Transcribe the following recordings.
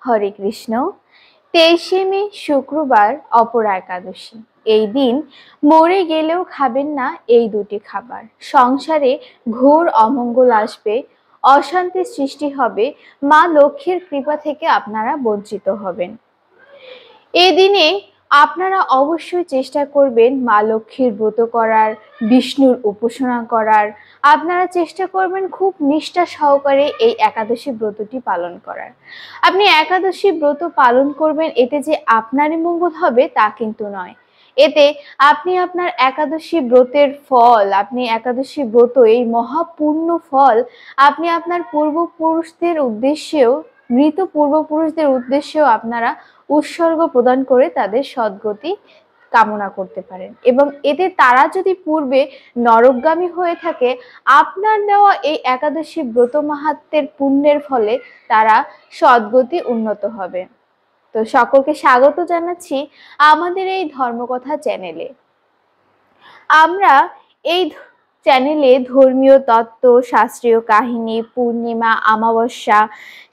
হরে কৃষ্ণ। 23শে মে শুক্রবার অপরা একাদশী। এই দিন মরে গেলেও খাবেন না এই দুটি খাবার। সংসারে ঘোর অমঙ্গল আসবে, অশান্তির সৃষ্টি হবে, মা লক্ষ্মীর কৃপা থেকে আপনারা বঞ্চিত হবেন। এই দিনে আপনারা অবশ্যই চেষ্টা করবেন মা লক্ষ্মীর ব্রত করার, বিষ্ণুর উপাসনা করার। আপনারা চেষ্টা করবেন খুব নিষ্ঠা সহকারে এই একাদশী ব্রতটি পালন করার। আপনি একাদশী ব্রত পালন করবেন, এতে যে আপনারই মঙ্গল হবে তা কিন্তু নয়। এতে আপনি আপনার একাদশী ব্রতের ফল, আপনি একাদশী ব্রত এই মহাপূর্ণ ফল আপনি আপনার পূর্বপুরুষদের উদ্দেশ্যেও, মৃত পূর্বপুরুষদের উদ্দেশ্যেও আপনারা উৎসর্গ প্রদান করে তাদের সদ্গতি কামনা করতে পারেন। এবং এতে তারা যদি পূর্বে নরকগামী হয়ে থাকে, আপনার দেওয়া এই একাদশী ব্রত মাহাত্ম্যের পুণ্যের ফলে তারা সদ্গতি উন্নত হবে। তো সকলকে স্বাগত জানাচ্ছি আমাদের এই ধর্মকথা চ্যানেলে। আমরা এই চ্যানেলে ধর্মীয় তত্ত্ব, শাস্ত্রীয় কাহিনী, পূর্ণিমা, অমাবস্যা,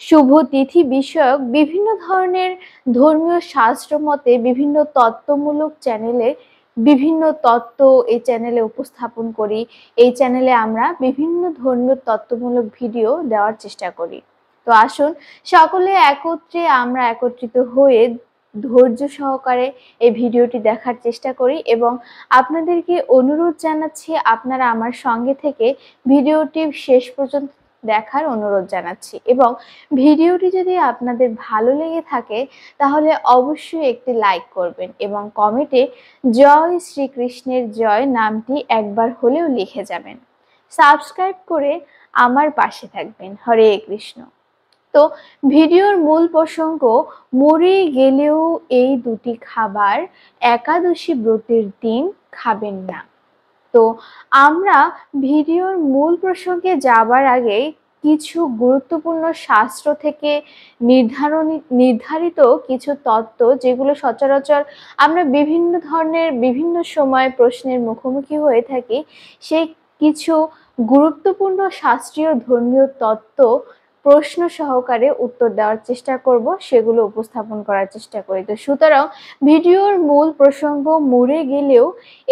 শুভ তিথি বিষয়ক বিভিন্ন ধরনের ধর্মীয় শাস্ত্র মতে বিভিন্ন তত্ত্বমূলক চ্যানেলে বিভিন্ন তত্ত্ব এই চ্যানেলে উপস্থাপন করি। এই চ্যানেলে আমরা বিভিন্ন ধর্মীয় তত্ত্বমূলক ভিডিও দেওয়ার চেষ্টা করি। তো আসুন সকলে একত্রে আমরা একত্রিত হয়ে ধৈর্য সহকারে এই ভিডিওটি দেখার চেষ্টা করি এবং আপনাদেরকে অনুরোধ জানাচ্ছি আপনারা আমার সঙ্গে থেকে ভিডিওটি শেষ পর্যন্ত দেখার অনুরোধ জানাচ্ছি। এবং ভিডিওটি যদি আপনাদের ভালো লেগে থাকে তাহলে অবশ্যই একটি লাইক করবেন এবং কমেন্টে জয় শ্রীকৃষ্ণের জয় নামটি একবার হলেও লিখে যাবেন। সাবস্ক্রাইব করে আমার পাশে থাকবেন। হরে কৃষ্ণ। তো ভিডিওর মূল প্রসঙ্গ, মরে গেলেও এই দুটি খাবার একাদশী ব্রতের দিন খাবেন না। তো আমরা ভিডিওর মূল প্রসঙ্গে যাবার আগে কিছু গুরুত্বপূর্ণ শাস্ত্র থেকে নির্ধারিত কিছু তত্ত্ব, যেগুলো সচরাচর আমরা বিভিন্ন ধরনের বিভিন্ন সময় প্রশ্নের মুখোমুখি হয়ে থাকি, সেই কিছু গুরুত্বপূর্ণ শাস্ত্রীয় ধর্মীয় তত্ত্ব প্রশ্ন সহকারে উত্তর দেওয়ার চেষ্টা করব, সেগুলো উপস্থাপন করার চেষ্টা করি। তো সুতরাং ভিডিওর মূল প্রসঙ্গ, মরে গেলেও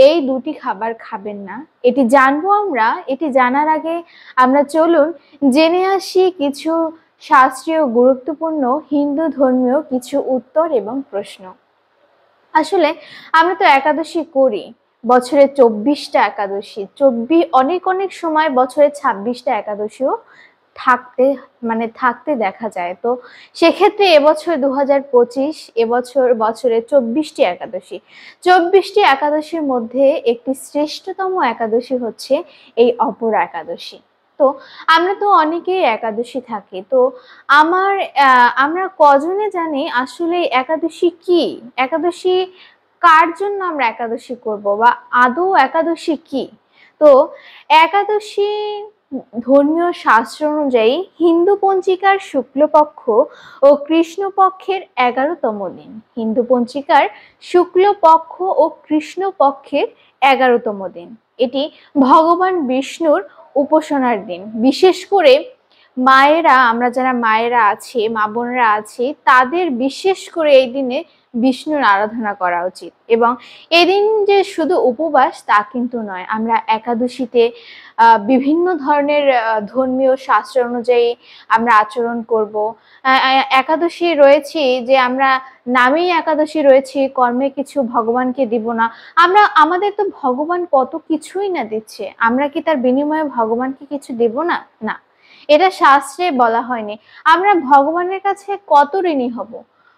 এই দুটি খাবার খাবেন না, এটি জানবো আমরা। এটি জানার আগে আমরা চলুন জেনে আসি কিছু শাস্ত্রীয় গুরুত্বপূর্ণ হিন্দু ধর্মীয় কিছু উত্তর এবং প্রশ্ন। আসলে আমরা তো একাদশী করি, বছরে 24টা একাদশী, অনেক অনেক সময় বছরে 26টা একাদশীও থাকতে দেখা যায়। তো সেক্ষেত্রে এবছর 2025, বছরে 24টি একাদশী। 24টি একাদশীর মধ্যে একটি শ্রেষ্ঠতম একাদশী হচ্ছে এই অপরা একাদশী। তো আমরা তো অনেকেই একাদশী থাকি। তো আমরা কজনে জানি আসলে একাদশী কি, একাদশী কার জন্য আমরা একাদশী করব, বা আদৌ একাদশী কি? তো একাদশী ধর্মীয় শাস্ত্র অনুযায়ী হিন্দু পঞ্জিকার শুক্লপক্ষ ও কৃষ্ণপক্ষের 11তম দিন। হিন্দু পঞ্জিকার শুক্লপক্ষ ও কৃষ্ণপক্ষের 11তম দিন। এটি ভগবান বিষ্ণুর উপাসনার দিন। বিশেষ করে মায়েরা, আমরা যারা মায়েরা আছি, মা বোনেরা আছি, তাদের বিশেষ করে এই দিনে বিষ্ণুর আরাধনা করা উচিত। এবং এদিন যে শুধু উপবাস তা কিন্তু নয়, আমরা একাদশীতে বিভিন্ন ধরনের ধর্মীয় শাস্ত্র অনুযায়ী আমরা আচরণ করব। একাদশী রয়েছে যে আমরা নামেই একাদশী রয়েছে, কর্মে কিছু ভগবানকে দিব না। আমাদের তো ভগবান কত কিছুই না দিচ্ছে, আমরা কি তার বিনিময়ে ভগবানকে কিছু দেব না? না, এটা শাস্ত্রে বলা হয়নি। আমরা ভগবানের কাছে কত ঋণী হব।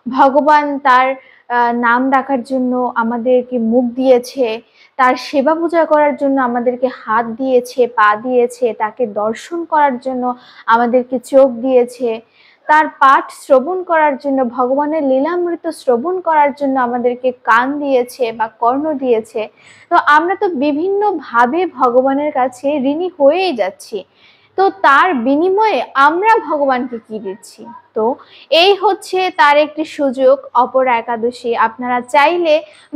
ভগবান তার নাম ডাকার জন্য আমাদেরকে মুখ দিয়েছে, তার সেবা পূজা করার জন্য আমাদেরকে হাত দিয়েছে, পা দিয়েছে, তাকে দর্শন করার জন্য আমাদেরকে চোখ দিয়েছে, তার পাঠ শ্রবণ করার জন্য, ভগবানের লীলামৃত শ্রবণ করার জন্য আমাদেরকে কান দিয়েছে বা কর্ণ দিয়েছে। তো আমরা তো বিভিন্ন ভাবে ভগবানের কাছে ঋণী হয়েই যাচ্ছি। তো তার বিনিময়ে আমরা ভগবানকে কি দিচ্ছি? তো এই হচ্ছে তার একটি সুযোগ, অপরা একাদশী। আপনারা চাইলে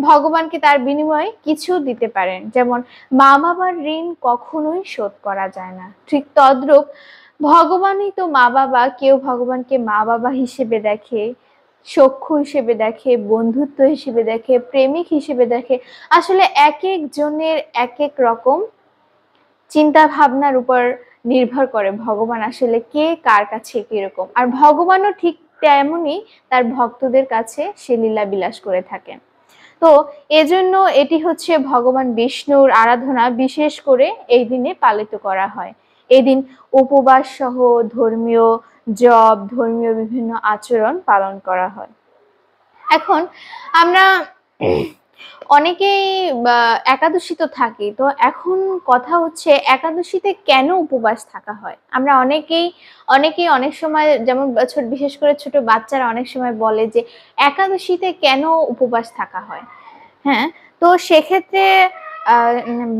ভগবানকে তার বিনিময়ে কিছু দিতে পারেন। যেমন মা বাবার ঋণ কখনোই শোধ করা যায় না, ঠিক তদ্রূপ ভগবানই তো মা বাবা, কেউ ভগবানকে মা বাবা হিসেবে দেখে, সখ্য হিসেবে দেখে, বন্ধুত্ব হিসেবে দেখে, প্রেমিক হিসেবে দেখে। আসলে এক এক জনের এক এক রকম চিন্তা ভাবনার উপর নির্ভর করে ভগবান আসলে কে কার কাছে কিরকম। আর ভগবানও ঠিক তেমনই তার ভক্তদের কাছে সে লীলা বিলাস করে থাকেন। তো এজন্য এটি হচ্ছে ভগবান বিষ্ণুর আরাধনা বিশেষ করে এই দিনে পালিত করা হয়। এই দিন উপবাস সহ ধর্মীয় জপ, ধর্মীয় বিভিন্ন আচরণ পালন করা হয়। এখন আমরা অনেকেই একাদশী তো থাকি, তো এখন কথা হচ্ছে একাদশীতে কেন উপবাস থাকা হয়। আমরা অনেকেই অনেক সময়, যেমন বিশেষ করে ছোট বাচ্চারা অনেক সময় বলে যে একাদশীতে কেন উপবাস থাকা হয়। হ্যাঁ, তো সেক্ষেত্রে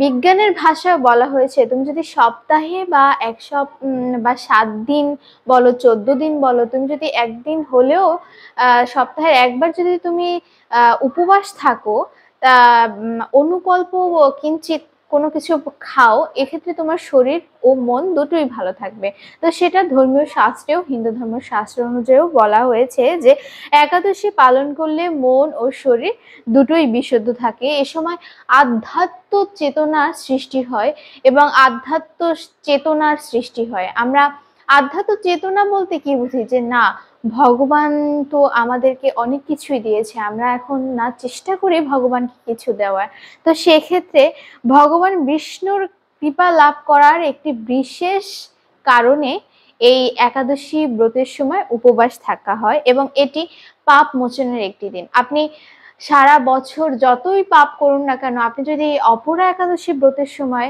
বিজ্ঞানের ভাষায় বলা হয়েছে, তুমি যদি সপ্তাহে বা বা 7 দিন বলো, 14 দিন বলো, তুমি যদি একদিন হলেও সপ্তাহে একবার যদি তুমি উপবাস থাকো, অনুকল্প কিঞ্চিত কোনো কিছু খাও, এক্ষেত্রে তোমার শরীর ও মন দুটোই ভালো থাকবে। তো সেটা ধর্মীয় শাস্ত্রেও, হিন্দু ধর্মের শাস্ত্র অনুযায়ীও বলা হয়েছে যে একাদশী পালন করলে মন ও শরীর দুটোই বিশুদ্ধ থাকে। এ সময় আধ্যাত্ম চেতনার সৃষ্টি হয় এবং আধ্যাত্ম চেতনার সৃষ্টি হয়। আমরা আধ্যাত্ম চেতনা বলতে কি বুঝি, যে না, ভগবান তো আমাদেরকে অনেক কিছুই দিয়েছে, আমরা এখন না চেষ্টা করি ভগবানকে কিছু দেওয়ার। তো সেক্ষেত্রে ভগবান বিষ্ণুর কৃপা লাভ করার একটি বিশেষ কারণে এই একাদশী ব্রতের সময় উপবাস থাকা হয় এবং এটি পাপ মোচনের একটি দিন। আপনি সারা বছর যতই পাপ করুন না কেন, আপনি যদি অপরা একাদশী ব্রতের সময়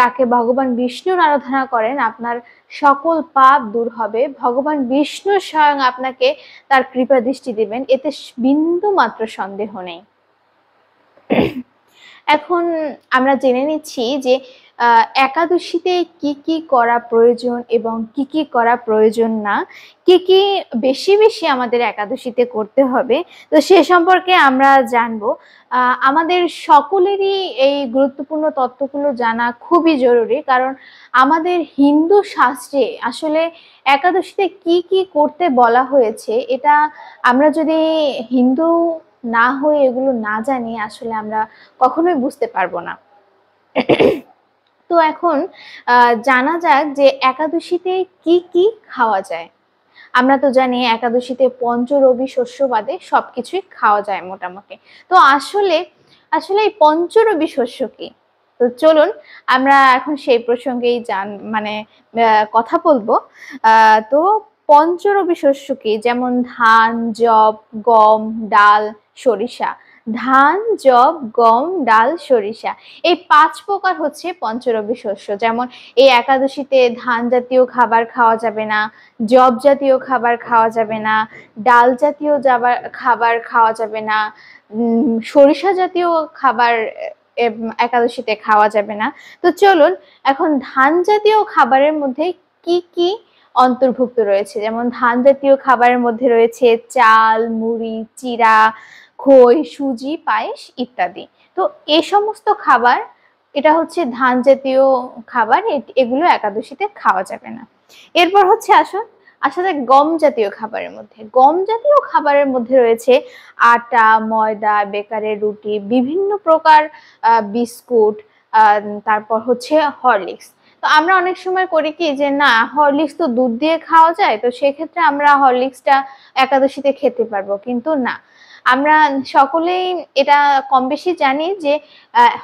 তাকে ভগবান বিষ্ণুর আরাধনা করেন, আপনার সকল পাপ দূর হবে। ভগবান বিষ্ণু স্বয়ং আপনাকে তার কৃপা দৃষ্টি দিবেন, এতে বিন্দু মাত্র সন্দেহ নেই। এখন আমরা জেনে নিচ্ছি যে একাদশীতে কি কি করা প্রয়োজন এবং কি কি করা প্রয়োজন না, কি কি বেশি বেশি আমাদের একাদশীতে করতে হবে, তো সে সম্পর্কে আমরা জানবো। আমাদের সকলেরই এই গুরুত্বপূর্ণ তথ্যগুলো জানা খুবই জরুরি, কারণ আমাদের হিন্দু শাস্ত্রে আসলে একাদশীতে কি কি করতে বলা হয়েছে, এটা আমরা যদি হিন্দু না হয়ে এগুলো না জানি, আসলে আমরা কখনোই বুঝতে পারবো না। তো এখন জানা যাক যে একাদশীতে কি কি খাওয়া যায়। আমরা তো জানি একাদশীতে পঞ্চরবি শস্য বাদে সবকিছুই খাওয়া যায় মোটামুটি। তো আসলে আসলে এই পঞ্চরবি শস্য কি? তো চলুন আমরা এখন সেই প্রসঙ্গেই কথা বলবো। তো পঞ্চরবি শস্য কি? যেমন ধান, যব, গম, ডাল, সরিষা। ধান, যব, গম, ডাল, সরিষা, এই 5 প্রকার হচ্ছে পঞ্চরবি শস্য। যেমন এই একাদশীতে ধান জাতীয় খাবার খাওয়া যাবে না, যব জাতীয় খাবার খাওয়া যাবে না, ডাল জাতীয় খাবার খাওয়া যাবে না, সরিষা জাতীয় খাবার একাদশীতে খাওয়া যাবে না। তো চলুন এখন ধান জাতীয় খাবারের মধ্যে কি কি অন্তর্ভুক্ত রয়েছে। যেমন ধান জাতীয় খাবারের মধ্যে রয়েছে চাল, মুড়ি, চিড়া, খই, সুজি, পায়েস ইত্যাদি। তো এই সমস্ত খাবার, এটা হচ্ছে ধান জাতীয় খাবার, এগুলো একাদশীতে খাওয়া যাবে না। এরপর হচ্ছে আসা যাক গম জাতীয় খাবারের মধ্যে। গম জাতীয় খাবারের মধ্যে রয়েছে আটা, ময়দা, বেকারের রুটি, বিভিন্ন প্রকার বিস্কুট, তারপর হচ্ছে হরলিক্স। তো আমরা অনেক সময় করি কি, যে না, হরলিক্স তো দুধ দিয়ে খাওয়া যায়, তো সেক্ষেত্রে আমরা হরলিক্সটা একাদশীতে খেতে পারবো, কিন্তু না, আমরা সকলেই এটা কম বেশি জানি যে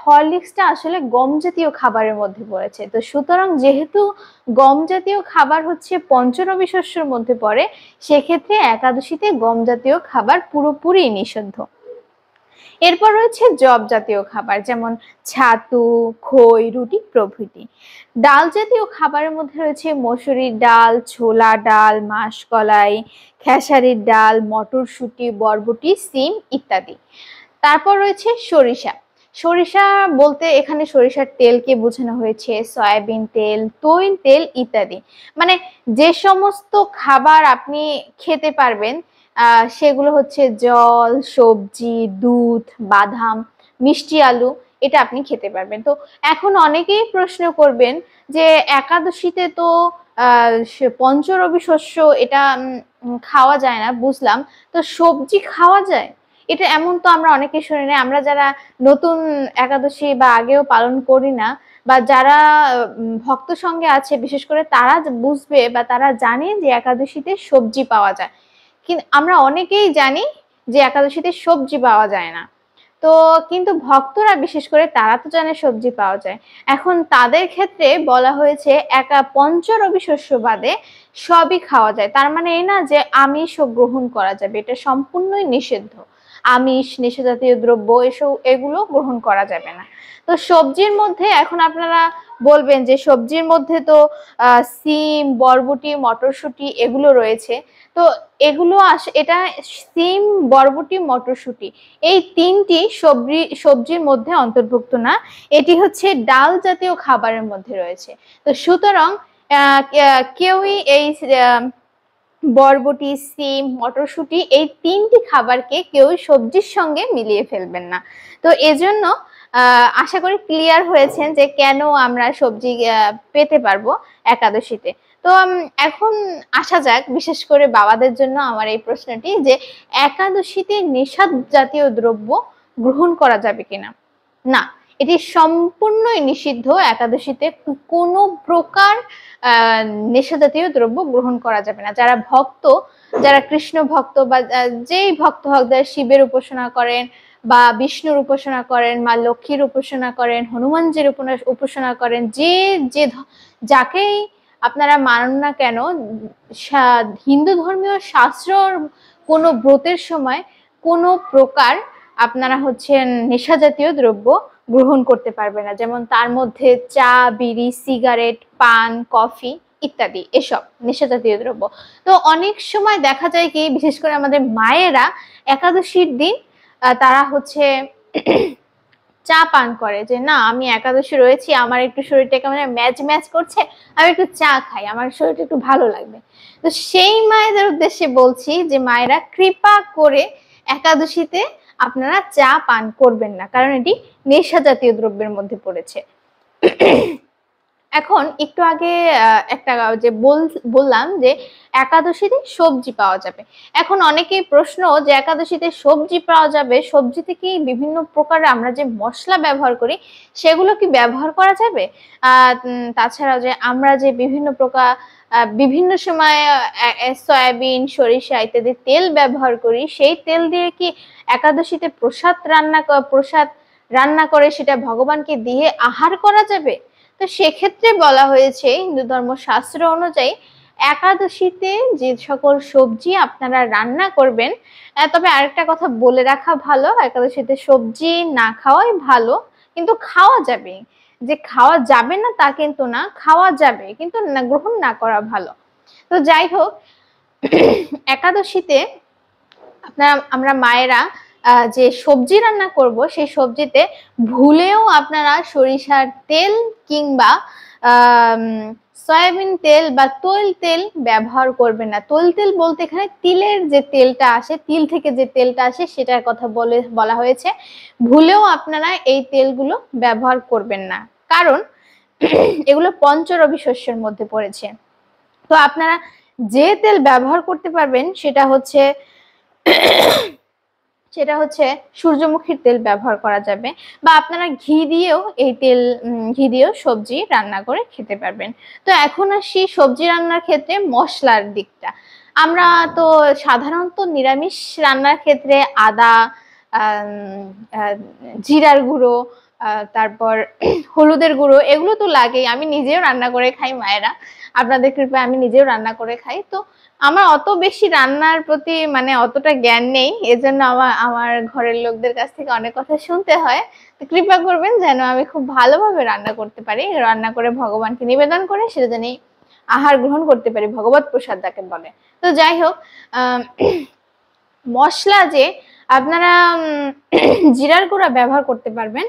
হরলিক্সটা আসলে গম জাতীয় খাবারের মধ্যে পড়েছে। তো সুতরাং যেহেতু গম জাতীয় খাবার হচ্ছে পঞ্চরবি শস্যের মধ্যে পড়ে, সেক্ষেত্রে একাদশীতে গম জাতীয় খাবার পুরোপুরি নিষিদ্ধ। এরপর রয়েছে যব জাতীয় খাবার, যেমন ছাতু, খই, রুটি প্রভৃতি। ডাল জাতীয় খাবারের মধ্যে রয়েছে মসুরির ডাল, ছোলা ডাল, মাসকলাই, খেসারির ডাল, মটরশুঁটি, বরবটি, সিম ইত্যাদি। তারপর রয়েছে সরিষা। সরিষা বলতে এখানে সরিষার তেলকে বোঝানো হয়েছে, সয়াবিন তেল, তৈল তেল ইত্যাদি। মানে যে সমস্ত খাবার আপনি খেতে পারবেন সেগুলো হচ্ছে জল, সবজি, দুধ, বাদাম, মিষ্টি আলু, এটা আপনি খেতে পারবেন। তো এখন অনেকেই প্রশ্ন করবেন যে একাদশীতে তো পঞ্চরবি শস্য এটা খাওয়া যায় না, বুঝলাম, তো সবজি খাওয়া যায়? এটা এমন তো আমরা অনেকে শুনি না, আমরা যারা নতুন একাদশী বা আগেও পালন করি না, বা যারা ভক্ত সঙ্গে আছে বিশেষ করে, তারা বুঝবে বা তারা জানে যে একাদশীতে সবজি পাওয়া যায়। কিন্তু আমরা অনেকেই জানি যে একাদশীতে সবজি পাওয়া যায় না। তো কিন্তু ভক্তরা বিশেষ করে তারা তো জানে সবজি পাওয়া যায়। এখন তাদের ক্ষেত্রে বলা হয়েছে একা পঞ্চরবি শস্য বাদে সবই খাওয়া যায়। তার মানে এই না যে আমিষও গ্রহণ করা যাবে, এটা সম্পূর্ণই নিষিদ্ধ। আমিষ, নেশাজাতীয় দ্রব্য এগুলো গ্রহণ করা যাবে না। তো সবজির মধ্যে এখন আপনারা বলবেন যে সবজির মধ্যে তো সিম, বরবটি, মটরশুঁটি এগুলো রয়েছে। তো এগুলো এটা সিম, বরবটি, মটরশুঁটি এই তিনটি সবজির মধ্যে অন্তর্ভুক্ত না, এটি হচ্ছে ডাল জাতীয় খাবারের মধ্যে রয়েছে। তো সুতরাং কেউই এই বরবটি, সিম, মটরশুঁটি এই তিনটি খাবারকে কেউ সবজির সঙ্গে মিলিয়ে ফেলবেন না। তো এজন্য আশা করি ক্লিয়ার হয়েছেন যে কেন আমরা সবজি পেতে পারবো একাদশীতে। তো এখন আসা যাক বিশেষ করে বাবাদের জন্য আমার এই প্রশ্নটি, যে একাদশীতে নেশাদ জাতীয় দ্রব্য গ্রহণ করা যাবে কিনা। না, এটি সম্পূর্ণই নিষিদ্ধ। একাদশীতে কোনো প্রকার নেশা জাতীয় দ্রব্য গ্রহণ করা যাবে না। যারা ভক্ত, যারা কৃষ্ণ ভক্ত বা যেই ভক্ত হোক, যারা শিবের উপাসনা করেন বা বিষ্ণুর উপাসনা করেন, মা লক্ষ্মীর উপাসনা করেন, হনুমানজির উপাসনা করেন, যে যে যাকেই আপনারা মানুন না কেন, হিন্দু ধর্মীয় শাস্ত্রর কোনো ব্রতের সময় কোনো প্রকার আপনারা নেশা জাতীয় দ্রব্য গ্রহণ করতে পারবে না। যেমন তার মধ্যে চা, বিড়ি, সিগারেট, পান, কফি ইত্যাদি এসব নেশা জাতীয় দ্রব্য। তো অনেক সময় দেখা যায় কি, বিশেষ করে আমাদের মায়েরা একাদশীর দিন তারা চা পান করে, যে না আমি একাদশী রয়েছি, আমার একটু শরীরটা কেমন ম্যাচ ম্যাচ করছে, আমি একটু চা খাই, আমার শরীরটা একটু ভালো লাগবে। তো সেই মায়েদের উদ্দেশ্যে বলছি যে মায়েরা কৃপা করে একাদশীতে আপনারা চা পান করবেন না, কারণ এটি নেশা জাতীয় দ্রব্যের মধ্যে পড়েছে। এখন একটু আগে একটা যে বললাম যে একাদশীতে সবজি পাওয়া যাবে। এখন অনেকেই প্রশ্ন যে একাদশীতে সবজি পাওয়া যাবে, সবজিতে কি বিভিন্ন প্রকার আমরা যে মশলা ব্যবহার করি সেগুলো কি ব্যবহার করা যাবে? তাছাড়া যে আমরা যে বিভিন্ন প্রকার বিভিন্ন সময় সয়াবিন, সরিষা ইত্যাদি তেল ব্যবহার করি, সেই তেল দিয়ে কি একাদশীতে প্রসাদ রান্না করে সেটা ভগবানকে দিয়ে আহার করা যাবে? তো সেক্ষেত্রে বলা হয়েছে হিন্দু ধর্ম শাস্ত্র অনুযায়ী একাদশীতে যে সকল সবজি আপনারা রান্না করবেন, তবে আরেকটা কথা বলে রাখা ভালো, একাদশীতে সবজি না খাওয়াই ভালো, কিন্তু খাওয়া যাবে। যে খাওয়া যাবে না তা কিন্তু না, খাওয়া যাবে, কিন্তু গ্রহণ না করা ভালো। তো যাই হোক, একাদশীতে আমরা মায়েরা যে সবজি রান্না করব সেই সবজিতে ভুলেও আপনারা সরিষার তেল কিংবা সয়াবিন তেল বা তৈল তেল ব্যবহার করবেন না। তৈল তেল বলতে এখানে তিলের যে তেলটা আসে, তিল থেকে যে তেলটা আসে সেটার কথা বলা হয়েছে। ভুলেও আপনারা এই তেলগুলো ব্যবহার করবেন না, কারণ এগুলো পঞ্চরবি শস্যের মধ্যে পড়েছে। তো আপনারা যে তেল ব্যবহার করতে পারবেন সেটা হচ্ছে সূর্যমুখীর তেল ব্যবহার করা যাবে, বা আপনারা ঘি দিয়েও সবজি রান্না করে খেতে পারবেন। তো এখন আসি সবজি রান্নার ক্ষেত্রে মশলার দিকটা। আমরা তো সাধারণত নিরামিষ রান্নার ক্ষেত্রে আদা, জিরার গুঁড়ো, তারপর হলুদের গুঁড়ো এগুলো তো লাগেই। আমি নিজেও রান্না করে খাই, মায়েরা আপনাদের কৃপায় আমি নিজেও রান্না করে খাই। তো আমার অত বেশি রান্নার প্রতি অতটা জ্ঞান নেই, এজন্য আমার ঘরের লোকদের কাছ থেকে অনেক কথা শুনতে হয়। তো কৃপা করবেন যেন আমি খুব ভালোভাবে রান্না করতে পারি, রান্না করে ভগবানকে নিবেদন করে সেটা জানি আহার গ্রহণ করতে পারি, ভগবত প্রসাদ যাকে বলে। তো যাই হোক, মশলা যে আপনারা জিরার গুঁড়া ব্যবহার করতে পারবেন,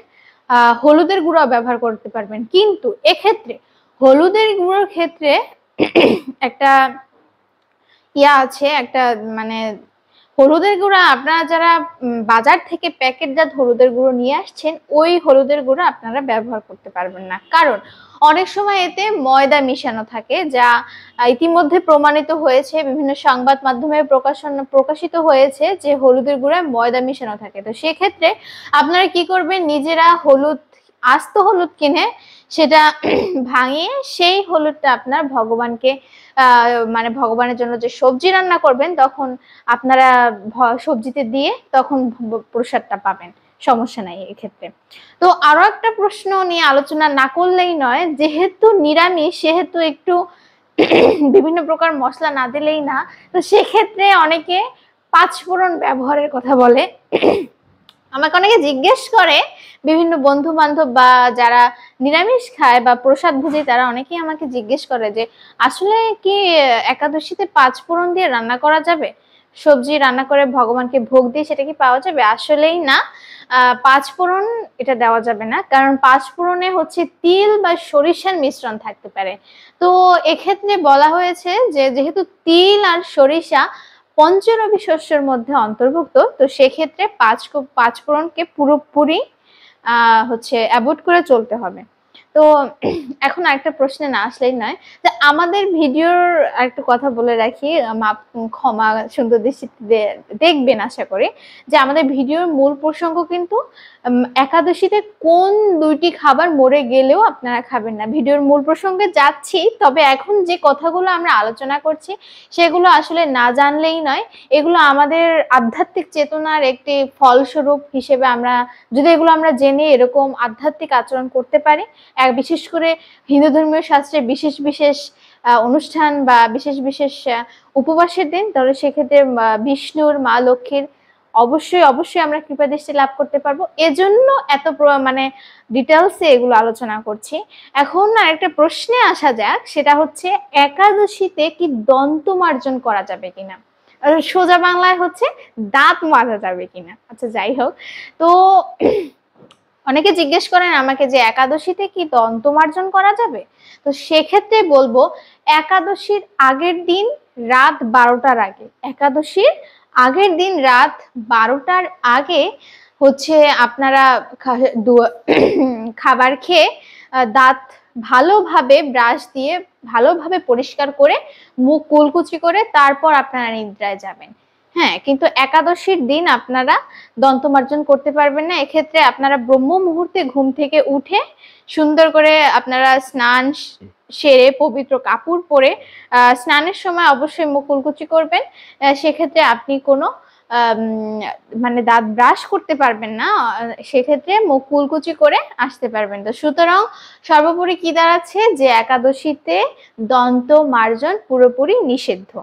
হলুদের গুঁড়া ব্যবহার করতে পারবেন, কিন্তু এক্ষেত্রে হলুদের গুঁড়োর ক্ষেত্রে একটা আছে, একটা হলুদের গুঁড়া আপনারা যারা বাজার থেকে প্যাকেটজাত হলুদের গুঁড়ো নিয়ে আসছেন, ওই হলুদের গুঁড়া আপনারা ব্যবহার করতে পারবেন না, কারণ অনেক সময় এতে ময়দা মিশানো থাকে, যা ইতিমধ্যে প্রমাণিত হয়েছে, বিভিন্ন সংবাদ মাধ্যমে প্রকাশিত হয়েছে যে হলুদের গুঁড়ায় ময়দা মিশানো থাকে। তো সেক্ষেত্রে আপনারা কি করবেন, নিজেরা আস্ত হলুদ কিনে সেটা ভাঙিয়ে সেই হলুদটা আপনার ভগবানকে মানে ভগবানের জন্য যে সবজি রান্না করবেন তখন আপনারা সবজিতে দিয়ে তখন প্রসাদটা পাবেন, সমস্যা নাই এক্ষেত্রে। তো আরো একটা প্রশ্ন নিয়ে আলোচনা না করলেই নয়, যেহেতু নিরামিষ সেহেতু একটু বিভিন্ন প্রকার মশলা না দিলেই না। তো সেক্ষেত্রে অনেকে পাঁচফোড়ন ব্যবহারের কথা বলে। আমাকে অনেকে জিজ্ঞেস করে, বিভিন্ন বন্ধু বান্ধব বা যারা নিরামিষ খায় বা প্রসাদ ভুজি, তারা অনেকেই আমাকে জিজ্ঞেস করে যে আসলে কি একাদশীতে পাঁচফোড়ন দিয়ে রান্না করা যাবে, সবজি রান্না করে ভগবানকে ভোগ দিয়ে সেটা কি পাওয়া যাবে? আসলেই না, পাঁচফোড়ন এটা দেওয়া যাবে না, কারণ পাঁচফোড়নে হচ্ছে তিল বা সরিষার মিশ্রণ থাকতে পারে। তো এক্ষেত্রে বলা হয়েছে যে যেহেতু তিল আর সরিষা পঞ্চরবি শস্যের মধ্যে অন্তর্ভুক্ত, তো সেক্ষেত্রে পাঁচফোড়নকে পুরোপুরি হচ্ছে অ্যাভয়েড করে চলতে হবে। তো এখন আরেকটা প্রশ্নে না আসলেই নয়, যে আমাদের ভিডিওর একটা কথা বলে রাখি, ক্ষমা সুন্দর দৃষ্টিতে দেখবেন আশা করি, যে আমাদের ভিডিওর মূল প্রসঙ্গ কিন্তু একাদশীতে কোন দুইটি খাবার মরে গেলেও আপনারা খাবেন না, ভিডিওর মূল প্রসঙ্গে যাচ্ছি। তবে এখন যে কথাগুলো আমরা আলোচনা করছি সেগুলো আসলে না জানলেই নয়, এগুলো আমাদের আধ্যাত্মিক চেতনার একটি ফলস্বরূপ হিসেবে আমরা যদি এগুলো আমরা জেনে এরকম আধ্যাত্মিক আচরণ করতে পারি, বিশেষ করে হিন্দু ধর্মীয় শাস্ত্রে বিশেষ বিশেষ অনুষ্ঠান বা বিশেষ বিশেষ উপবাসের দিন, তাহলে সেক্ষেত্রে বিষ্ণুর, মা লক্ষ্মীর অবশ্যই অবশ্যই আমরা কৃপা দৃষ্টি লাভ করতে পারবো। এজন্য এত মানে ডিটেলসে এগুলো আলোচনা করছি। এখন আরেকটা প্রশ্নে আসা যাক, সেটা হচ্ছে একাদশীতে কি দন্ত মার্জন করা যাবে কিনা, সোজা বাংলায় হচ্ছে দাঁত মাজা যাবে কিনা। আচ্ছা যাই হোক, তো অনেকে জিজ্ঞেস করেন আমাকে যে একাদশীতে কি দন্ত মার্জন করা যাবে। তো সেক্ষেত্রে বলবো, একাদশীর আগের দিন রাত 12টার আগে, একাদশীর আগের দিন রাত 12টার আগে হচ্ছে আপনারা খাবার খেয়ে দাঁত ভালোভাবে ব্রাশ দিয়ে ভালোভাবে পরিষ্কার করে মুখ কুলকুচি করে তারপর আপনারা নিদ্রায় যাবেন। হ্যাঁ, কিন্তু একাদশীর দিন আপনারা দন্তমার্জন করতে পারবেন না। এক্ষেত্রে আপনারা ব্রহ্ম মুহূর্তে ঘুম থেকে উঠে সুন্দর করে আপনারা স্নান সেরে পবিত্র কাপড় পরে স্নানের সময় অবশ্যই মুখ কুলকুচি করবেন। সেক্ষেত্রে আপনি কোনো মানে দাঁত ব্রাশ করতে পারবেন না, সেক্ষেত্রে মুখ কুলকুচি করে আসতে পারবেন। তো সুতরাং সর্বোপরি কি দাঁড়াচ্ছে, যে একাদশীতে দন্ত মার্জন পুরোপুরি নিষিদ্ধ।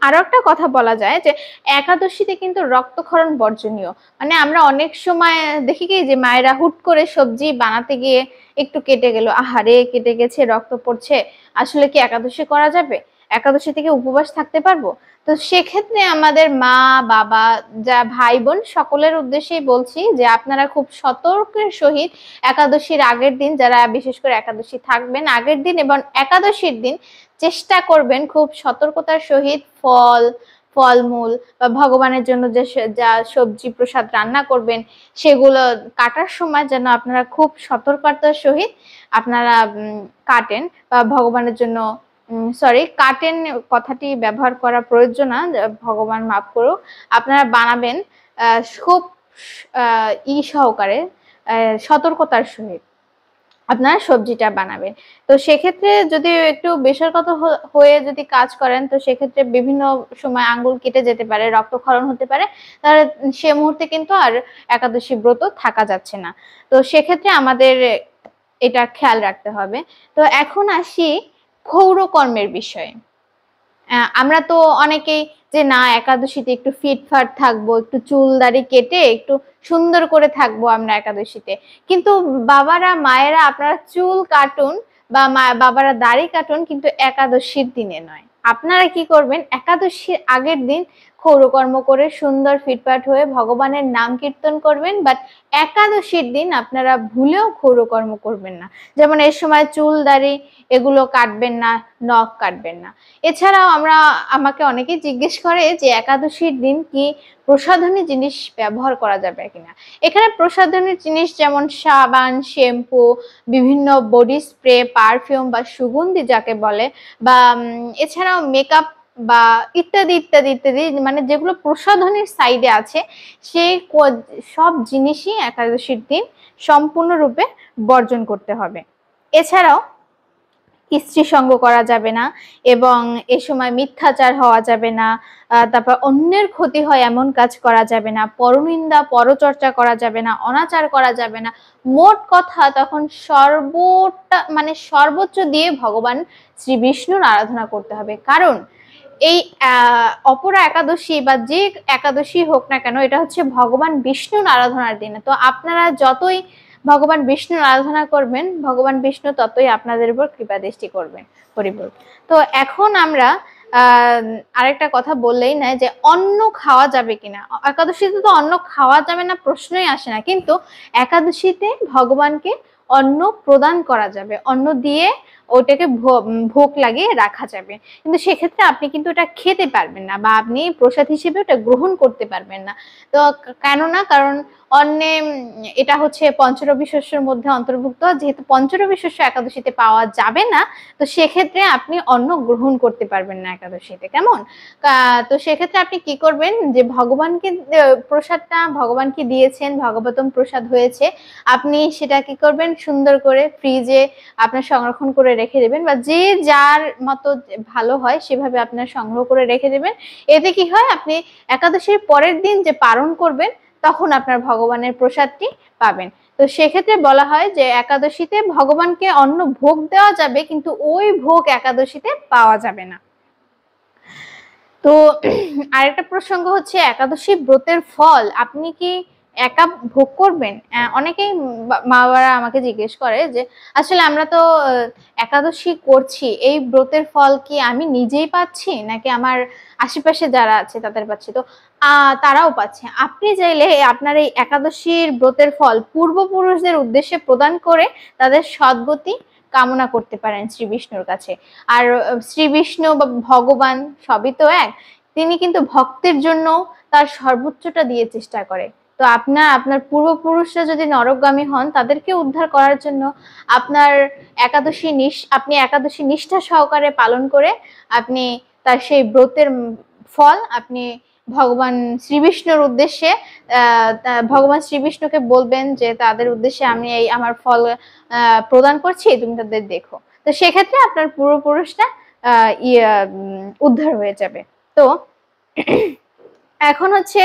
আরো একটা কথা বলা যায় যে একাদশীতে কিন্তু রক্তক্ষরণ বর্জনীয়। মানে আমরা অনেক সময় দেখি কি যে মায়েরা হুট করে সবজি বানাতে গিয়ে একটু কেটে গেল, আহারে কেটে গেছে, রক্ত পড়ছে, আসলে কি একাদশী করা যাবে, একাদশী থেকে উপবাস থাকতে পারবো? তো সেক্ষেত্রে আমাদের মা বাবা যা ভাই বোন সকলের উদ্দেশ্যেই বলছি যে আপনারা খুব সতর্কের সহিত একাদশীর আগের দিন, যারা বিশেষ করে একাদশী থাকবেন আগের দিন এবং একাদশীর দিন, চেষ্টা করবেন খুব সতর্কতার সহিত ফলমূল বা ভগবানের জন্য যে যা সবজি প্রসাদ রান্না করবেন সেগুলো কাটার সময় যেন আপনারা খুব সতর্কতার সহিত আপনারা কাটেন, বা ভগবানের জন্য কাটেন কথাটি ব্যবহার করা প্রয়োজন না, ভগবান মাফ করুক, আপনারা বানাবেন খুব সহকারে সতর্কতার সহিত আপনারা সবজিটা বানাবেন। তো সেক্ষেত্রে যদি একটু বেসরকার হয়ে যদি কাজ করেন, তো সেক্ষেত্রে বিভিন্ন সময় আঙ্গুল কেটে যেতে পারে, রক্তক্ষরণ হতে পারে, তাহলে সে মুহূর্তে কিন্তু আর একাদশী ব্রত থাকা যাচ্ছে না। তো সেক্ষেত্রে আমাদের এটা খেয়াল রাখতে হবে। তো এখন আসি ক্ষৌরকর্মের বিষয়ে। আমরা তো অনেকেই যে না একাদশীতে একটু ফিটফাট থাকবো, একটু চুল দাড়ি কেটে একটু সুন্দর করে থাকবো আমরা একাদশীতে, কিন্তু বাবারা মায়েরা আপনারা চুল কাটুন বা বাবারা দাড়ি কাটুন, কিন্তু একাদশীর দিনে নয়। আপনারা কি করবেন, একাদশীর আগের দিন ক্ষৌরকর্ম করে সুন্দর ফিটফাট হয়ে ভগবানের নাম কীর্তন করবেন, বাট একাদশীর দিন আপনারা ভুলেও ক্ষৌরকর্ম করবেন না। যেমন এর সময় চুল দাড়ি এগুলো কাটবেন না, নখ কাটবেন না। এছাড়াও আমাকে অনেকেই জিজ্ঞেস করে যে একাদশীর দিন কি প্রসাধনী জিনিস ব্যবহার করা যাবে কিনা। এখানে প্রসাধনী জিনিস যেমন সাবান, শ্যাম্পু, বিভিন্ন বডি স্প্রে, পারফিউম বা সুগন্ধি যাকে বলে, বা এছাড়াও মেকআপ বা ইত্যাদি ইত্যাদি ইত্যাদি, মানে যেগুলো প্রসাধনীর সাইডে আছে সেই সব জিনিসই একাদশীর দিন সম্পূর্ণরূপে বর্জন করতে হবে। এছাড়াও স্ত্রী সঙ্গ করা যাবে না, এবং এ সময় মিথ্যাচার হওয়া যাবে না, তারপর অন্যের ক্ষতি হয় এমন কাজ করা যাবে না, পরনিন্দা পরচর্চা করা যাবে না, অনাচার করা যাবে না। মোট কথা তখন সর্বোচ্চ দিয়ে ভগবান শ্রী বিষ্ণুর আরাধনা করতে হবে। কারণ এই অপরা একাদশী বা যে একাদশী হোক না কেন, এটা হচ্ছে ভগবান বিষ্ণুর আরাধনার দিন। তো আপনারা যতই ভগবান বিষ্ণুর আরাধনা করবেন, ভগবান বিষ্ণু ততই আপনাদের উপর কৃপা দৃষ্টি করবেন। হরিবল। তো এখন আমরা আরেকটা কথা বললেই না যে অন্ন খাওয়া যাবে কিনা। একাদশীতে তো অন্ন খাওয়া যাবে না প্রশ্নই আসে না, কিন্তু একাদশীতে ভগবানকে অন্ন প্রদান করা যাবে, অন্ন দিয়ে ওটাকে ভোগ লাগিয়ে রাখা যাবে। কিন্তু সেক্ষেত্রে আপনি কিন্তু ওটা খেতে পারবেন না, বা আপনি প্রসাদ হিসেবে ওটা গ্রহণ করতে পারবেন না। তো কেননা, কারণ অন্নে এটা হচ্ছে পঞ্চরবি শস্যের মধ্যে অন্তর্ভুক্ত। যেহেতু পঞ্চরবি শস্য একাদশীতে পাওয়া যাবে না, তো সেক্ষেত্রে আপনি অন্ন গ্রহণ করতে পারবেন না একাদশীতে। কেমন? তো সেক্ষেত্রে আপনি কি করবেন, যে ভগবানকে প্রসাদটা ভগবানকে দিয়েছেন, ভগবতম প্রসাদ হয়েছে, আপনি সেটা কি করবেন, সুন্দর করে ফ্রিজে আপনার সংরক্ষণ করে রেখে দেবেন, বা যে যার মতো ভালো হয় সেভাবে আপনার সংগ্রহ করে রেখে দেবেন। এতে কি হয়, আপনি একাদশীর পরের দিন যে পালন করবেন তখন আপনার ভগবানের প্রসাদটি পাবেন। তো সেক্ষেত্রে বলা হয় যে একাদশীতে ভগবানকে অন্ন ভোগ দেওয়া যাবে, কিন্তু ওই ভোগ একাদশীতে পাওয়া যাবে না। তো আরেকটা প্রসঙ্গ হচ্ছে একাদশী ব্রতের ফল আপনি কি একা ভোগ করবেন? অনেকেই মা বাবারা আমাকে জিজ্ঞেস করে যে আসলে আমরা তো একাদশী করছি, এই ব্রতের ফল কি আমি নিজেই পাচ্ছি নাকি আমার আশেপাশে যারা আছে তাদের পাচ্ছি? তো তারাও পাচ্ছে। আপনি চাইলে আপনার এই একাদশীর ব্রতের ফল পূর্বপুরুষদের উদ্দেশ্যে প্রদান করে তাদের সদ্গতি কামনা করতে পারেন শ্রী বিষ্ণুর কাছে। আর শ্রী বিষ্ণু বা ভগবান সবই তো এক, তিনি কিন্তু ভক্তের জন্য তার সর্বোচ্চটা দিয়ে চেষ্টা করে। তো আপনার পূর্বপুরুষরা যদি নরকগামী হন, তাদেরকে উদ্ধার করার জন্য আপনি একাদশী নিষ্ঠা সহকারে পালন করে আপনি তার সেই ব্রতের ফল আপনি ভগবান শ্রীবিষ্ণুর উদ্দেশ্যে ভগবান শ্রীবিষ্ণুকে বলবেন যে তাদের উদ্দেশ্যে আমি এই আমার ফল প্রদান করছি, তুমি তাদের দেখো। তো সেক্ষেত্রে আপনার পূর্বপুরুষটা উদ্ধার হয়ে যাবে। তো এখন হচ্ছে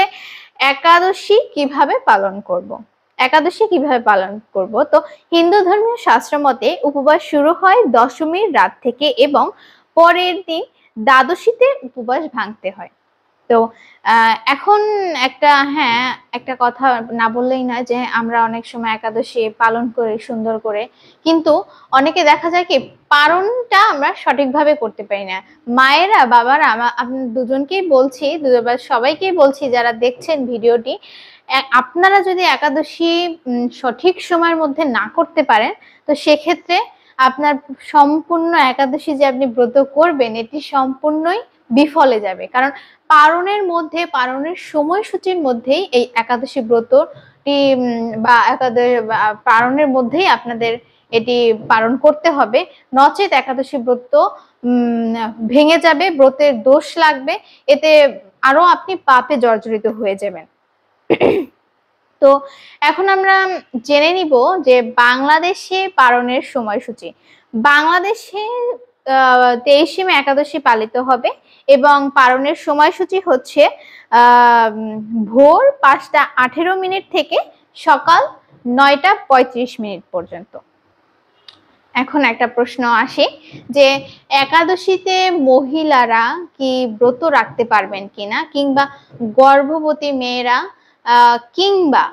একাদশী কিভাবে পালন করব। তো হিন্দু ধর্মীয় শাস্ত্র মতে উপবাস শুরু হয় দশমীর রাত থেকে এবং পরের দিন দ্বাদশীতে উপবাস ভাঙতে হয়। তো এখন একটা কথা না বললেই না, যে আমরা অনেক সময় একাদশী পালন করি সুন্দর করে, কিন্তু অনেকে দেখা যায় কি পালনটা আমরা সঠিকভাবে করতে পারি না। মায়েরা বাবারা আপনি দুজনকেই বলছি, সবাইকেই বলছি যারা দেখছেন ভিডিওটি, আপনারা যদি একাদশী সঠিক সময়ের মধ্যে না করতে পারেন, তো সেক্ষেত্রে আপনার সম্পূর্ণ একাদশী যে আপনি ব্রত করবেন এটি সম্পূর্ণই বিফলে যাবে। কারণ পালনের সময়সূচির মধ্যেই এই একাদশী ব্রতটি বা পালনের মধ্যেই আপনাদের এটি পালন করতে হবে, নচেত একাদশী ব্রত ভেঙে যাবে, ব্রতের দোষ লাগবে, এতে আরো আপনি পাপে জর্জরিত হয়ে যাবেন। তো এখন আমরা জেনে নিব যে বাংলাদেশে পালনের সময়সূচি। বাংলাদেশে 23 মে একাদশী পালিত হবে এবং পালনের সময়সূচি হচ্ছে ভোর 5:18 থেকে সকাল 9:35 পর্যন্ত। এখন একটা প্রশ্ন আসে যে একাদশীতে মহিলারা কি ব্রত রাখতে পারবেন কিনা, কিংবা গর্ভবতী মেয়েরা কিংবা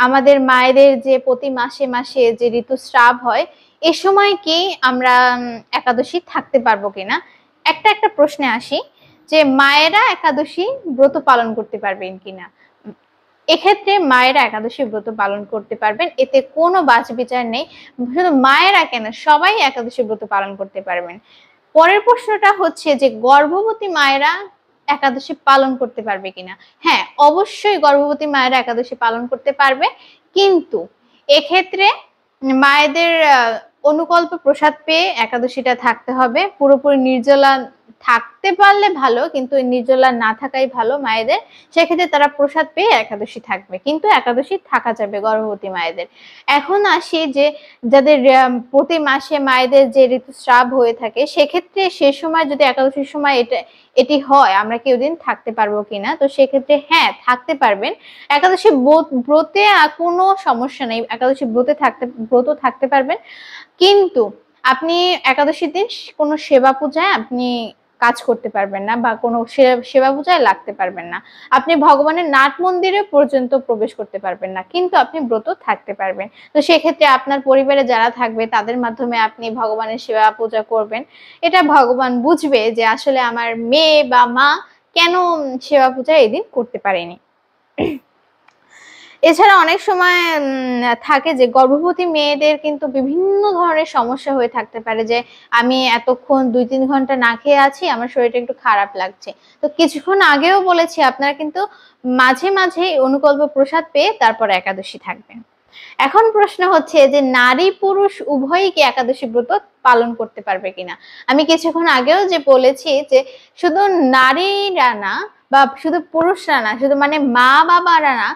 আমাদের মায়েদের যে প্রতি মাসে মাসে যে ঋতুস্রাব হয় এ সময় কি আমরা একাদশী থাকতে পারবো কিনা। একটা প্রশ্নে আসি যে মায়েরা একাদশী ব্রত পালন করতে পারবেন কিনা। এক্ষেত্রে মায়েরা একাদশী ব্রত পালন করতে পারবেন, এতে কোনো বাছ বিচার নেই। শুধু মায়েরা কেন, সবাই একাদশী ব্রত পালন করতে পারবেন। পরের প্রশ্নটা হচ্ছে যে গর্ভবতী মায়েরা একাদশী পালন করতে পারবে কিনা। হ্যাঁ, অবশ্যই গর্ভবতী মায়েরা একাদশী পালন করতে পারবে, কিন্তু এক্ষেত্রে মায়েদের অনুকল্প প্রসাদ পেয়ে একাদশীটা থাকতে হবে। পুরোপুরি নির্জলা থাকতে পারলে ভালো, কিন্তু নির্জলা না থাকাই ভালো মায়েদের। সেক্ষেত্রে তারা প্রসাদ পেয়ে একাদশী থাকবে, কিন্তু একাদশী থাকা যাবে গর্ভবতী মায়েদের। এখন আসি যে যাদের প্রতি মাসে মায়েদের যে ঋতুস্রাব হয়ে থাকে, সেক্ষেত্রে সে সময় যদি একাদশীর সময় এটি হয়, আমরা কি ওদিন থাকতে পারবো কিনা। তো সেক্ষেত্রে হ্যাঁ, থাকতে পারবেন। একাদশী ব্রতে কোনো সমস্যা নেই, একাদশী ব্রত থাকতে পারবেন, কিন্তু আপনি একাদশীর দিন কোনো সেবা পূজায় আপনি কাজ করতে পারবেন না, বা কোনো সেবা পূজায় লাগতে পারবেন না। আপনি ভগবানের নাট মন্দিরে পর্যন্ত প্রবেশ করতে পারবেন না, কিন্তু আপনি ব্রত থাকতে পারবেন। তো সেক্ষেত্রে আপনার পরিবারে যারা থাকবে তাদের মাধ্যমে আপনি ভগবানের সেবা পূজা করবেন। এটা ভগবান বুঝবে যে আসলে আমার মেয়ে বা মা কেন সেবা পূজা এদিন করতে পারেনি। এছাড়া অনেক সময় থাকে যে গর্ভবতী মেয়েদের কিন্তু বিভিন্ন ধরনের সমস্যা হয়ে থাকতে পারে, যে আমি এতক্ষণ 2-3 ঘন্টা না খেয়ে আছি, আমার শরীরটা একটু খারাপ লাগছে। তো কিছুক্ষণ আগেও বলেছি আপনারা কিন্তু মাঝে মাঝে অনুকল্প প্রসাদ পেয়ে তারপর একাদশী থাকবেন। এখন প্রশ্ন হচ্ছে যে নারী পুরুষ উভয়ই কি একাদশী ব্রত পালন করতে পারবে কিনা। আমি কিছুক্ষণ আগেও যে বলেছি যে শুধু নারীরা না, বা শুধু পুরুষরা না, শুধু মানে মা বাবারা না,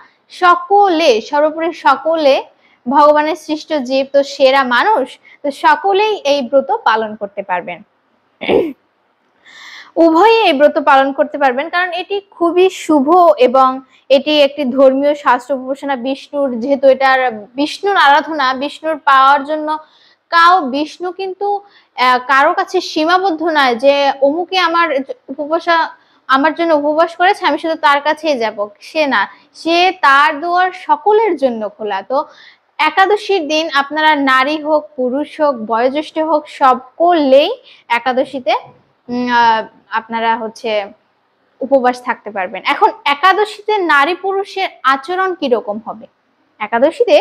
সকলে, সর্বোপরি সকলে ভগবানের সৃষ্ট জীব, তো সেরা মানুষ, তো সকলেই এই ব্রত পালন করতে পারবেন। উভয়ই এই ব্রত পালন করতে পারবেন, কারণ এটি খুবই শুভ এবং এটি একটি ধর্মীয় শাস্ত্র উপাসনা। বিষ্ণুর, যেহেতু এটার বিষ্ণুর আরাধনা, বিষ্ণুর পাওয়ার জন্য বিষ্ণু কিন্তু কারো কাছে সীমাবদ্ধ নয় যে অমুকে আমার জন্য উপবাস করেছে, আমি শুধু তার কাছেই যাব, সে না, সে তার দুয়ার সকলের জন্য খোলা। তো একাদশীর দিন আপনারা নারী হোক, পুরুষ হোক, বয়োজ্যেষ্ঠ হোক, সকলেই একাদশীতে আপনারা উপবাস থাকতে পারবেন। এখন একাদশীতে নারী পুরুষের আচরণ কিরকম হবে, একাদশীতে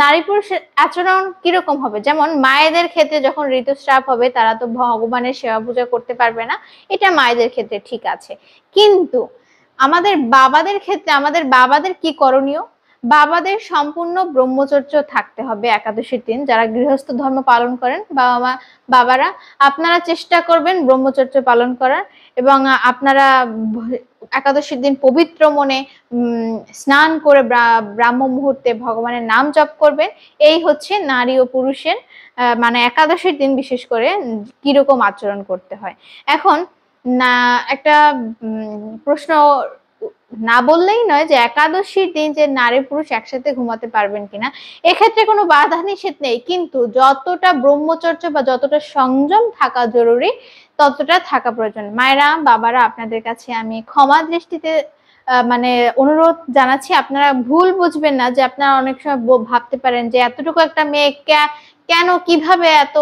নারী পুরুষের আচরণ কিরকম হবে। যেমন মায়েদের ক্ষেত্রে যখন ঋতুস্রাব হবে, তারা তো ভগবানের সেবা পূজা করতে পারবে না, এটা মায়েদের ক্ষেত্রে ঠিক আছে। কিন্তু আমাদের বাবাদের ক্ষেত্রে, আমাদের বাবাদের কি করণীয়। বাবাদের সম্পূর্ণ ব্রহ্মচর্য থাকতে হবে একাদশীর দিন। যারা গৃহস্থ ধর্ম পালন করেন বাবারা, আপনারা চেষ্টা করবেন ব্রহ্মচর্য পালন করার, এবং আপনারা একাদশীর দিন পবিত্র মনে স্নান করে ব্রাহ্ম মুহূর্তে ভগবানের নাম জপ করবেন। এই হচ্ছে নারী ও পুরুষের মানে একাদশীর দিন বিশেষ করে কিরকম আচরণ করতে হয়। এখন না, একটা প্রশ্ন না বললেই নয় যে একাদশীর দিন যে নারী পুরুষ একসাথে ঘুমাতে পারবেন কিনা। এক্ষেত্রে কোনো বাধা নিষেধ নেই, কিন্তু যতটা ব্রহ্মচর্য বা যতটা সংযম থাকা জরুরি, ততটা থাকা প্রয়োজন। মায়েরা, বাবারা, আপনাদের কাছে আমি ক্ষমা দৃষ্টিতে মানে অনুরোধ জানাচ্ছি, আপনারা ভুল বুঝবেন না। যে আপনারা অনেক সময় ভাবতে পারেন যে এতটুকু একটা মেয়ে কেন, কিভাবে এত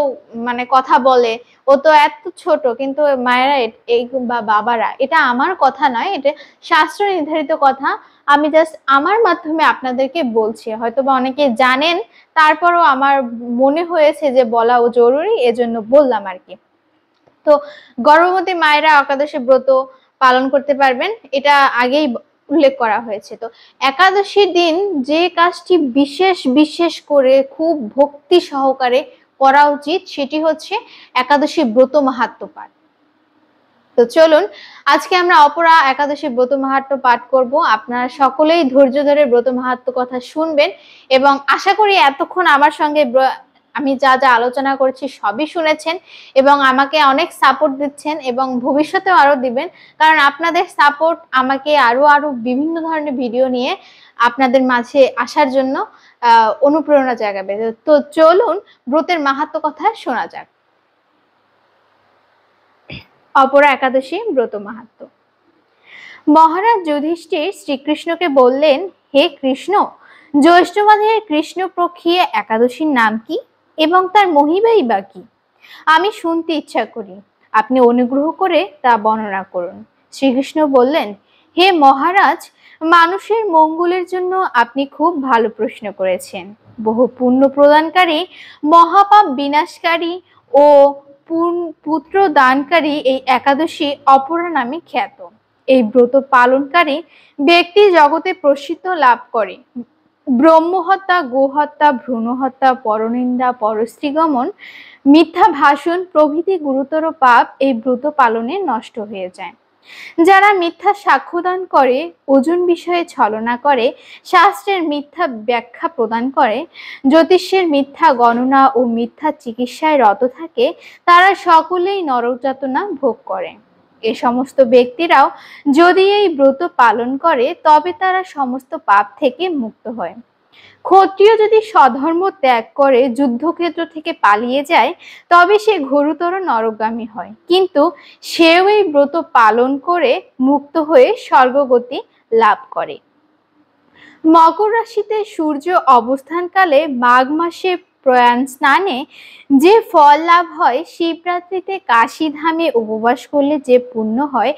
মানে কথা বলে, ও তো এত ছোট। কিন্তু মায়েরা এই বা বাবারা, এটা আমার কথা নয়, এটা শাস্ত্র নির্ধারিত কথা। আমি জাস্ট আমার মাধ্যমে আপনাদেরকে বলছি, হয়তো বা অনেকে জানেন, তারপরও আমার মনে হয়েছে যে বলাও জরুরি, এজন্য বললাম আর কি। তো গর্ভবতী মায়েরা একাদশী ব্রত পালন করতে পারবেন, এটা আগেই উল্লেখ করা হয়েছে। তো একাদশীর দিন যে কাজটি বিশেষ করে খুব ভক্তি সহকারে করা উচিত, সেটি হচ্ছে একাদশী ব্রত মাহাত্ম্য পাঠ। তো চলুন আজকে আমরা অপরা একাদশী ব্রত মাহাত্ম্য পাঠ করব। আপনারা সকলেই ধৈর্য ধরে ব্রত মাহাত্ম্য কথা শুনবেন, এবং আশা করি এতক্ষণ আমার সঙ্গে আমি যা যা আলোচনা করেছি সবই শুনেছেন, এবং আমাকে অনেক সাপোর্ট দিচ্ছেন, এবং ভবিষ্যতেও আরো দিবেন, কারণ আপনাদের সাপোর্ট আমাকে আরো বিভিন্ন ধরনের ভিডিও নিয়ে আপনাদের মাঝে আসার জন্য অনুপ্রেরণা জাগাবে। তো চলুন ব্রতের মাহাত্ম্য কথা শোনা যাক। অপরা একাদশী ব্রত মাহাত্ম্য। মহারাজ যুধিষ্ঠির শ্রীকৃষ্ণকে বললেন, হে কৃষ্ণ, জ্যৈষ্ঠ মাসের কৃষ্ণপক্ষীয় একাদশীর নাম কি এবং তার মহিমাই বা কি? আমি শুনতে ইচ্ছা করি, আপনি অনুগ্রহ করে তা বর্ণনা করুন। শ্রীকৃষ্ণ বললেন, হে মহারাজ, মানুষের মঙ্গলের জন্য আপনি খুব ভালো প্রশ্ন করেছেন। বহু পুণ্য প্রদানকারী, মহাপাপ বিনাশকারী ও পুত্র দানকারী এই একাদশী অপরা নামে খ্যাত। এই ব্রত পালনকারী ব্যক্তি জগতে প্রসিদ্ধ লাভ করে। ব্রহ্মহত্যা, গোহত্যা, ভ্রূণহত্যা, পরনিন্দা, পরস্ত্রীগমন, মিথ্যা ভাষণ প্রভৃতি গুরুতর পাপ এই ব্রত পালনে নষ্ট হয়ে যায়। যারা মিথ্যা সাক্ষ্যদান করে, ওজন বিষয়ে ছলনা করে, শাস্ত্রের মিথ্যা ব্যাখ্যা প্রদান করে, জ্যোতিষের মিথ্যা গণনা ও মিথ্যা চিকিৎসায় রত থাকে, তারা সকলেই নরক যাতনা ভোগ করে। এ সমস্ত ব্যক্তিরাও যদি এই ব্রত পালন করে তবে তারা সমস্ত পাপ থেকে মুক্ত হয়। ক্ষত্রিয় যদি স্বধর্ম ত্যাগ করে যুদ্ধক্ষেত্র থেকে পালিয়ে যায় তবে সে ঘোরতর নরকগামী হয়, কিন্তু সেও এই ব্রত পালন করে মুক্ত হয়ে স্বর্গগতি লাভ করে। মকর রাশিতে সূর্য অবস্থানকালে মাঘ মাসে প্রয়াণ স্নানে যে ফল লাভ হয়, শিবরাত্রিতে কাশী ধামে উপবাস করলে যে পুণ্য হয়,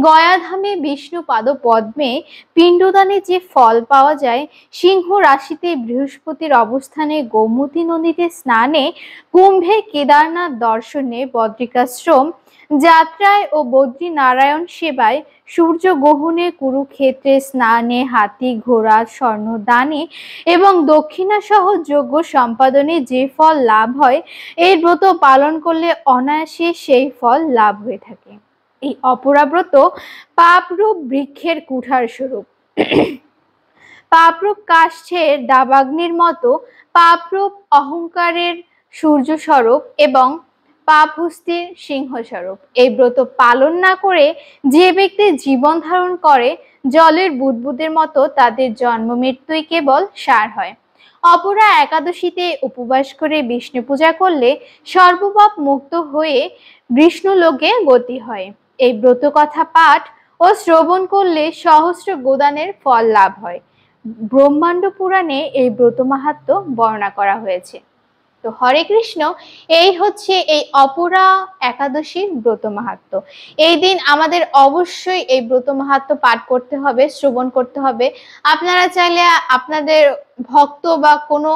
গয়াধামে বিষ্ণু পাদ পদ্মে পিণ্ডদানে যে ফল পাওয়া যায়, সিংহ রাশিতে বৃহস্পতির অবস্থানে গোমতী নদীতে স্নানে, কুম্ভে কেদারনাথ দর্শনে, বদ্রিকাশ্রম যাত্রায় ও বদ্রী নারায়ণ সেবায়, সূর্য গ্রহণে, কুরুক্ষেত্রে স্নানে, হাতি ঘোড়া স্বর্ণ দানে এবং দক্ষিণা সহ যজ্ঞ সম্পাদনে যে ফল লাভ হয়, এই ব্রত পালন করলে অনায়াসে সেই ফল লাভ হয়ে থাকে। এই অপরাব্রত পাপরূপ বৃক্ষের কুঠার স্বরূপ। পাপরূপ কাষ্ঠের দাবাগ্নির মতো, পাপরূপ অহংকারের সূর্য স্বরূপ এবং পাপহস্তির সিংহ স্বরূপ। এই ব্রত পালন না করে যে ব্যক্তি জীবন ধারণ করে, জলের বুদবুদের মতো তাদের জন্ম মৃত্যুই কেবল সার হয়। অপরা একাদশীতে উপবাস করে বিষ্ণু পূজা করলে সর্বপাপ মুক্ত হয়ে বিষ্ণুলোকে গতি হয়। এই ব্রত কথা পাঠ ও শ্রবণ করলে সহস্র গোদানের ফল লাভ হয়। ব্রহ্মাণ্ড পুরাণে এই ব্রত মাহাত্ম্য বর্ণনা করা হয়েছে। তো হরে কৃষ্ণ, এই হচ্ছে এই অপরা একাদশীর ব্রত মাহাত্ম্য। এই দিন আমাদের অবশ্যই এই ব্রত মাহাত্ম্য পাঠ করতে হবে, শ্রবণ করতে হবে। আপনারা চাইলে আপনাদের ভক্ত বা কোনো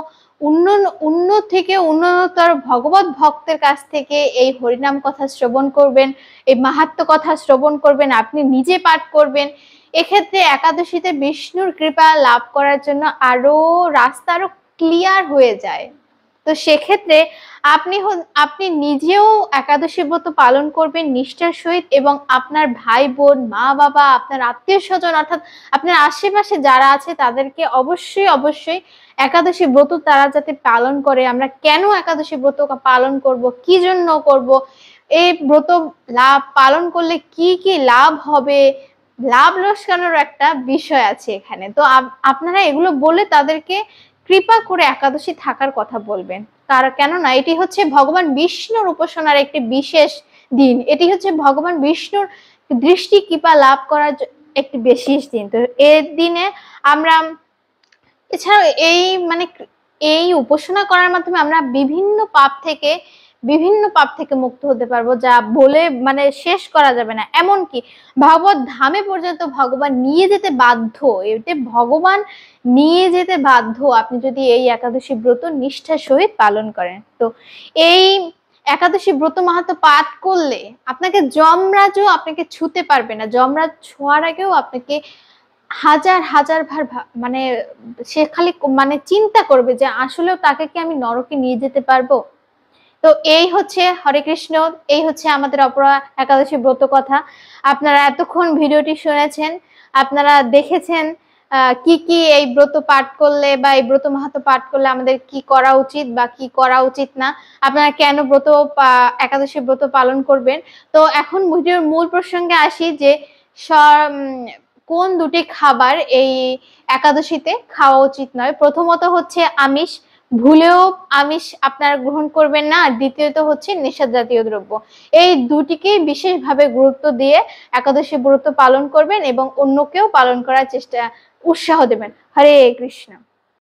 উন্নততর ভগবত ভক্তের কাছ থেকে এই হরিনাম কথা শ্রবণ করবেন, এই মাহাত্ম্য কথা শ্রবণ করবেন, আপনি নিজে পাঠ করবেন। এক্ষেত্রে একাদশীতে বিষ্ণুর কৃপা লাভ করার জন্য রাস্তা আরো ক্লিয়ার হয়ে যায়। তো সেক্ষেত্রে আপনি নিজেও একাদশী ব্রত পালন করবেন নিষ্ঠার সহিত, এবং আপনার ভাই বোন, মা বাবা, আপনার আত্মীয় স্বজন অর্থাৎ আপনার আশেপাশে যারা আছে তাদেরকে অবশ্যই একাদশী ব্রত তারা যাতে পালন করে। আমরা কেন একাদশী ব্রত পালন করব, কি জন্য করব, এই ব্রত পালন করলে কি কি লাভ হবে, লাভ লোকসানের একটা বিষয় আছে এখানে। তো আপনারা এগুলো বলে তাদেরকে কৃপা করে একাদশী থাকার কথা বলবেন। কেননা এটি হচ্ছে ভগবান বিষ্ণুর উপাসনার একটি বিশেষ দিন। এটি হচ্ছে ভগবান বিষ্ণুর দৃষ্টি কৃপা লাভ করার একটি বিশেষ দিন। তো এর দিনে আমরা এছাড়াও এই উপাসনা করার মাধ্যমে আমরা বিভিন্ন পাপ থেকে মুক্ত হতে পারবো, যা বলে শেষ করা যাবে না। এমনকি ভগবত ধামে পর্যন্ত ভগবান নিয়ে যেতে বাধ্য, এতে ভগবান নিয়ে যেতে বাধ্য আপনি যদি এই একাদশী ব্রত নিষ্ঠার সহিত পালন করেন। তো এই একাদশী ব্রত মাহাত্ম্য পাঠ করলে আপনাকে যমরাজও আপনাকে ছুতে পারবে না। যমরাজ ছোঁয়ার আগেও আপনাকে হাজার ভার সে খালি চিন্তা করবে যে আসলেও তাকে কি আমি নরকে নিয়ে যেতে পারবো। তো এই হচ্ছে হরে কৃষ্ণ, এই হচ্ছে আমাদের অপরা একাদশী ব্রত কথা। আপনারা এতক্ষণ ভিডিওটি শুনেছেন, আপনারা দেখেছেন কি কি এই ব্রত পাঠ করলে বা এই ব্রত মাহাত্ম্য পাঠ করলে আমাদের কি করা উচিত বা কি করা উচিত না, আপনারা কেন একাদশী ব্রত পালন করবেন। তো এখন ভিডিওর মূল প্রসঙ্গে আসি যে কোন দুটি খাবার এই একাদশীতে খাওয়া উচিত নয়। প্রথমত হচ্ছে আমিষ, ভুলেও আমিষ আপনারা গ্রহণ করবেন না। আর দ্বিতীয়ত হচ্ছে নেশা জাতীয় দ্রব্য। এই দুটিকে বিশেষভাবে গুরুত্ব দিয়ে একাদশী ব্রত পালন করবেন এবং অন্যকেও পালন করার উৎসাহ দেবেন। হরে কৃষ্ণ।